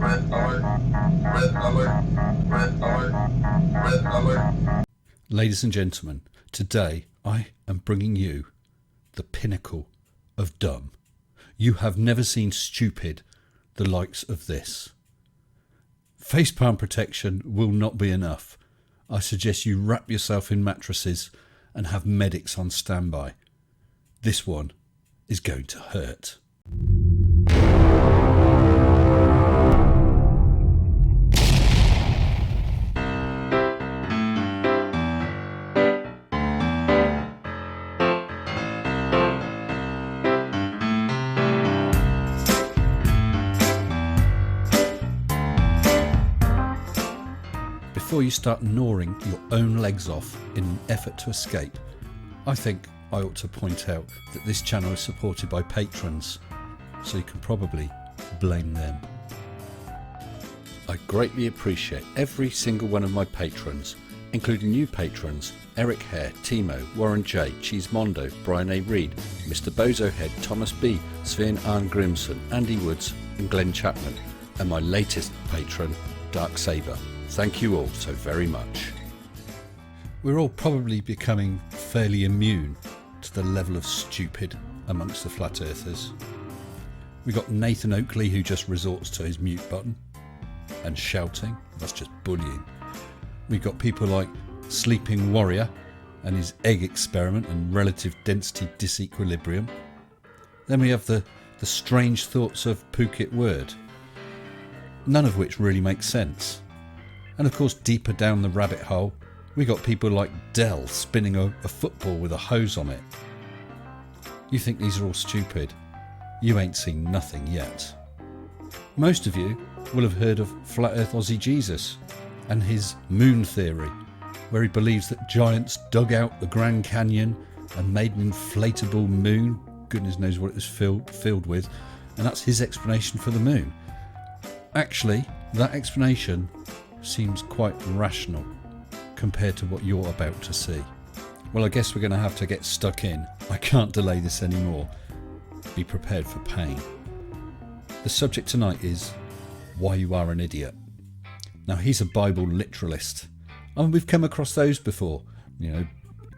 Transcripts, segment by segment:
Red alert, red alert, red alert, red alert. Ladies and gentlemen, today I am bringing you the pinnacle of dumb. You have never seen stupid the likes of this. Facepalm protection will not be enough. I suggest you wrap yourself in mattresses and have medics on standby. This one is going to hurt. Before you start gnawing your own legs off in an effort to escape, I think I ought to point out that this channel is supported by patrons, so you can probably blame them. I greatly appreciate every single one of my patrons, including new patrons Eric Hare, Timo, Warren J, Cheesemondo, Brian A. Reid, Mr. Bozohead, Thomas B, Sven Arn Grimson, Andy Woods and Glenn Chapman, and my latest patron, Dark Saber. Thank you all so very much. We're all probably becoming fairly immune to the level of stupid amongst the flat earthers. We got Nathan Oakley, who just resorts to his mute button and shouting. That's just bullying. We got people like Sleeping Warrior and his egg experiment and relative density disequilibrium. Then we have the strange thoughts of Phuket Word, none of which really makes sense. And of course, deeper down the rabbit hole, we got people like Dell spinning a football with a hose on it. You think these are all stupid? You ain't seen nothing yet. Most of you will have heard of Flat Earth Aussie Jesus and his moon theory, where he believes that giants dug out the Grand Canyon and made an inflatable moon. Goodness knows what it was filled with, and that's his explanation for the moon. Actually, that explanation seems quite rational compared to what you're about to see. Well, I guess we're going to have to get stuck in. I can't delay this anymore. Be prepared for pain. The subject tonight is why you are an idiot. Now, he's a Bible literalist, and we've come across those before. You know,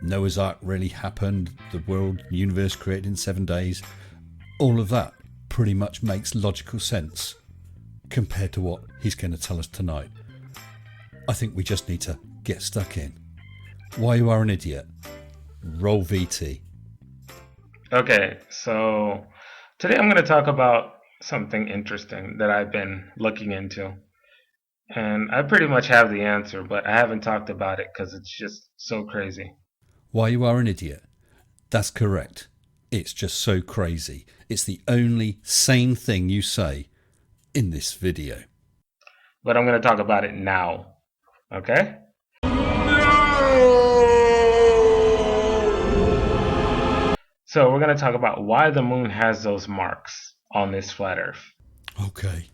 Noah's Ark really happened, the world, universe created in 7 days. All of that pretty much makes logical sense compared to what he's going to tell us tonight. I think we just need to get stuck in. Why you are an idiot. Roll VT. Okay, so today I'm going to talk about something interesting that I've been looking into. And I pretty much have the answer, but I haven't talked about it because it's just so crazy. Why you are an idiot. That's correct. It's just so crazy. It's the only sane thing you say in this video. But I'm going to talk about it now. Okay? So we're going to talk about why the moon has those marks on this flat Earth. Okay.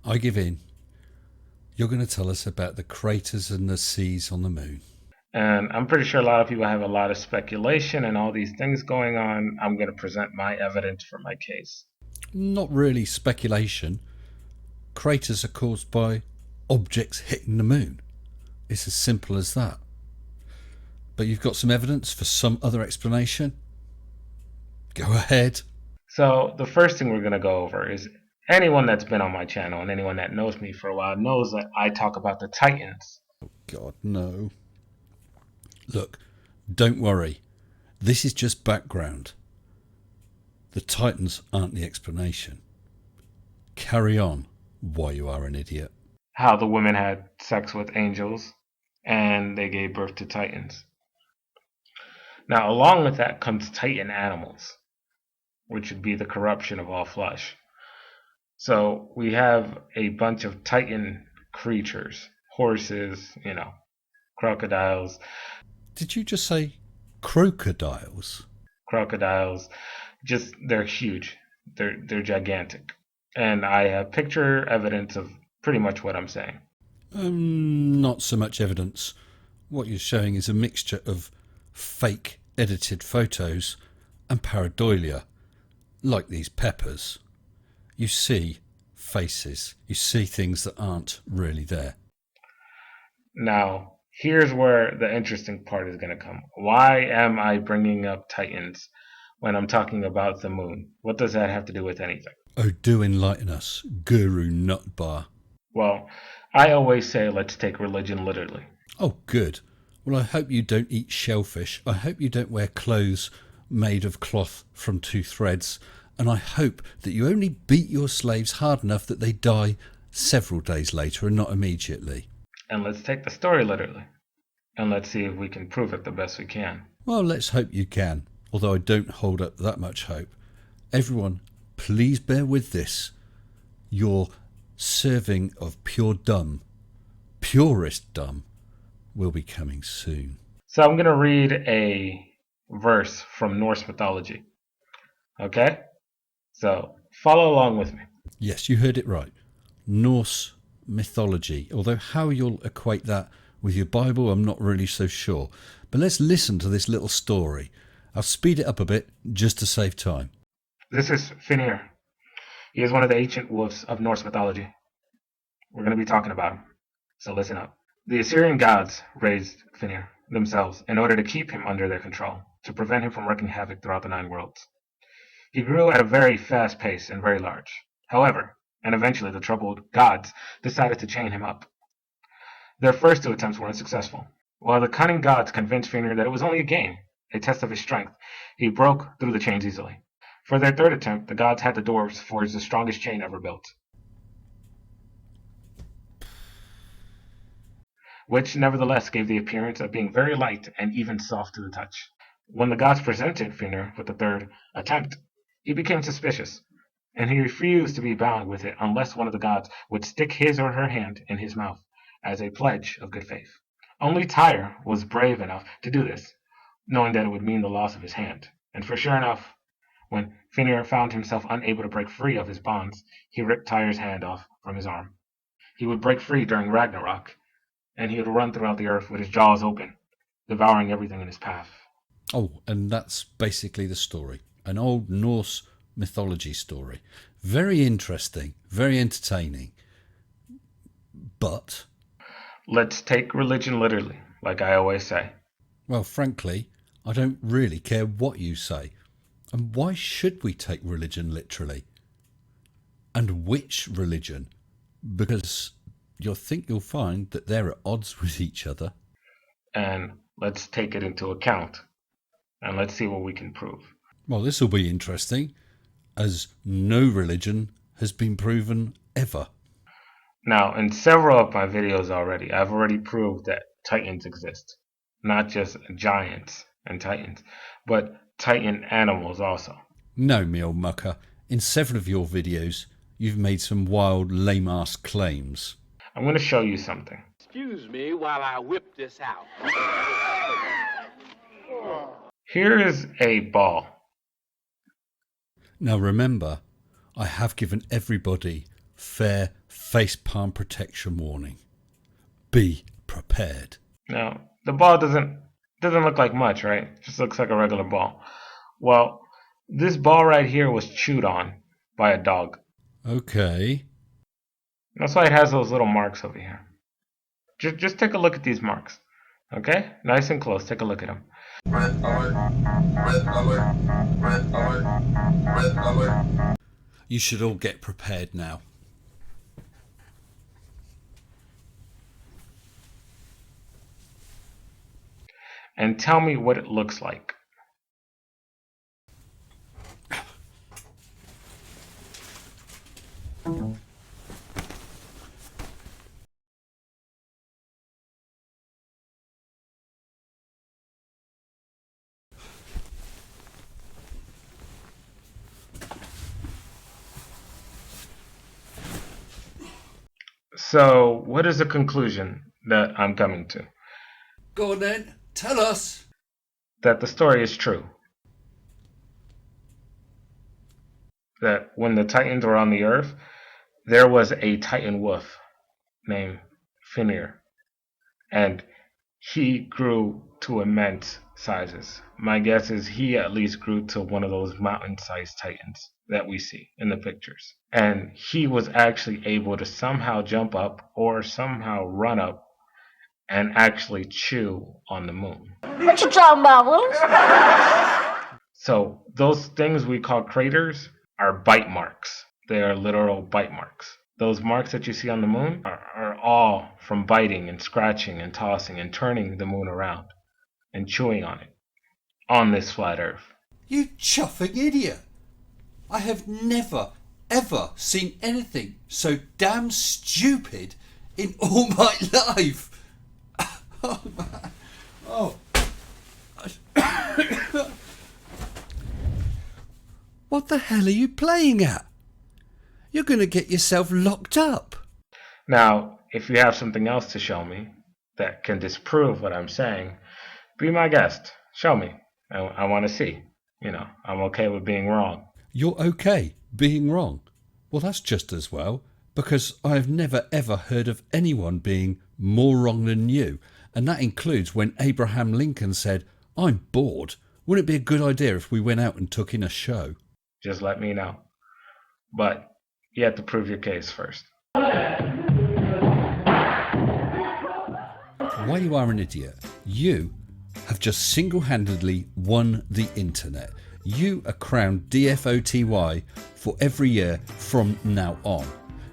I give in. You're going to tell us about the craters and the seas on the moon. And I'm pretty sure a lot of people have a lot of speculation and all these things going on. I'm going to present my evidence for my case. Not really speculation. Craters are caused by objects hitting the moon. It's as simple as that. But you've got some evidence for some other explanation? Go ahead. So the first thing we're going to go over is anyone that's been on my channel and anyone that knows me for a while knows that I talk about the Titans. Oh God, no. Look, don't worry. This is just background. The Titans aren't the explanation. Carry on, why you are an idiot. How the women had sex with angels and they gave birth to Titans. Now, along with that comes Titan animals, which would be the corruption of all flesh. So we have a bunch of Titan creatures, horses, crocodiles. Did you just say crocodiles? Crocodiles, just they're huge. They're gigantic. And I have picture evidence of pretty much what I'm saying. Not so much evidence. What you're showing is a mixture of fake edited photos and pareidolia, like these peppers. You see faces. You see things that aren't really there. Now, here's where the interesting part is going to come. Why am I bringing up Titans when I'm talking about the moon? What does that have to do with anything? Oh, do enlighten us, Guru Nutbar. Well, I always say let's take religion literally. Oh, good. Well, I hope you don't eat shellfish. I hope you don't wear clothes made of cloth from two threads. And I hope that you only beat your slaves hard enough that they die several days later and not immediately. And let's take the story literally. And let's see if we can prove it the best we can. Well, let's hope you can, although I don't hold up that much hope. Everyone, please bear with this. Your serving of pure dumb, purest dumb, will be coming soon. So I'm going to read a verse from Norse mythology. Okay? So follow along with me. Yes, you heard it right. Norse mythology. Although how you'll equate that with your Bible, I'm not really so sure. But let's listen to this little story. I'll speed it up a bit just to save time. This is Finir. He is one of the ancient wolves of Norse mythology. We're going to be talking about him. So listen up. The Assyrian gods raised Finir themselves in order to keep him under their control, to prevent him from wreaking havoc throughout the nine worlds. He grew at a very fast pace and very large. However, and eventually the troubled gods decided to chain him up. Their first two attempts were unsuccessful. While the cunning gods convinced Finir that it was only a game, a test of his strength, he broke through the chains easily. For their third attempt, the gods had the dwarves forge the strongest chain ever built, which nevertheless gave the appearance of being very light and even soft to the touch. When the gods presented Finir with the third attempt, he became suspicious, and he refused to be bound with it unless one of the gods would stick his or her hand in his mouth as a pledge of good faith. Only Tyre was brave enough to do this, knowing that it would mean the loss of his hand. And for sure enough, when Finir found himself unable to break free of his bonds, he ripped Tyre's hand off from his arm. He would break free during Ragnarok, and he would run throughout the earth with his jaws open, devouring everything in his path. Oh, and that's basically the story. An old Norse mythology story. Very interesting, very entertaining. But, Let's take religion literally, like I always say. well, frankly, I don't really care what you say. And why should we take religion literally? And which religion? Because you'll think you'll find that they're at odds with each other. And let's take it into account. And let's see what we can prove. Well, this will be interesting, as no religion has been proven ever. Now, in several of my videos already, I've already proved that titans exist. Not just giants and titans, but titan animals also. No, me old mucker, in several of your videos, you've made some wild, lame-ass claims. I'm going to show you something. Excuse me while I whip this out. Here is a ball. Now remember, I have given everybody fair face palm protection warning. Be prepared. Now, the ball doesn't look like much, right? It just looks like a regular ball. Well, this ball right here was chewed on by a dog. Okay. That's why it has those little marks over here. Just take a look at these marks. Okay? Nice and close. Take a look at them. Red alert, red alert, red alert, red alert. You should all get prepared now. And tell me what it looks like. So, what is the conclusion that I'm coming to? Go on then, tell us. That the story is true. That when the Titans were on the earth, there was a Titan wolf named Finir. And he grew to immense sizes. My guess is he at least grew to one of those mountain-sized Titans. that we see in the pictures. And he was actually able to somehow jump up or somehow run up and actually chew on the moon. What you talking about, Willis? So those things we call craters are bite marks. They are literal bite marks. Those marks that you see on the moon are all from biting and scratching and tossing and turning the moon around and chewing on it on this flat Earth. You chuffing idiot! I have never, ever seen anything so damn stupid in all my life. Oh, man. Oh. What the hell are you playing at? You're going to get yourself locked up. Now, if you have something else to show me that can disprove what I'm saying, be my guest. Show me. I want to see. I'm okay with being wrong. You're okay being wrong? Well, that's just as well, because I have never ever heard of anyone being more wrong than you, and that includes when Abraham Lincoln said, "I'm bored. Wouldn't it be a good idea if we went out and took in a show?" Just let me know. But you have to prove your case first. Why you are an idiot. You have just single-handedly won the internet. You are crowned DFOTY for every year from now on.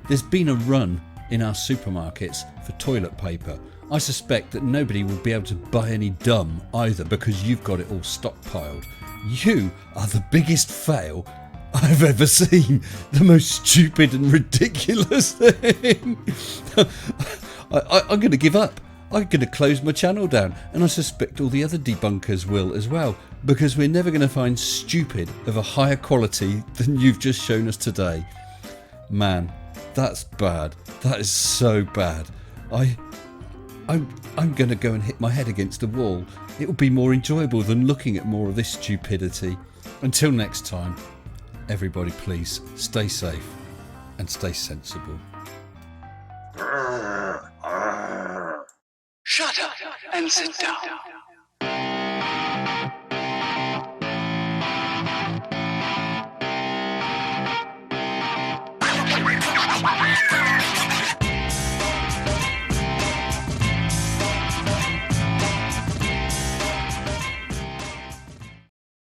There's been a run in our supermarkets for toilet paper. I suspect that nobody will be able to buy any dumb either because you've got it all stockpiled. You are the biggest fail I've ever seen. The most stupid and ridiculous thing. I'm going to give up. I'm going to close my channel down, and I suspect all the other debunkers will as well, because we're never going to find stupid of a higher quality than you've just shown us today. Man, that's bad. That is so bad. I'm going to go and hit my head against the wall. It will be more enjoyable than looking at more of this stupidity. Until next time, everybody please stay safe and stay sensible. Shut up and sit down.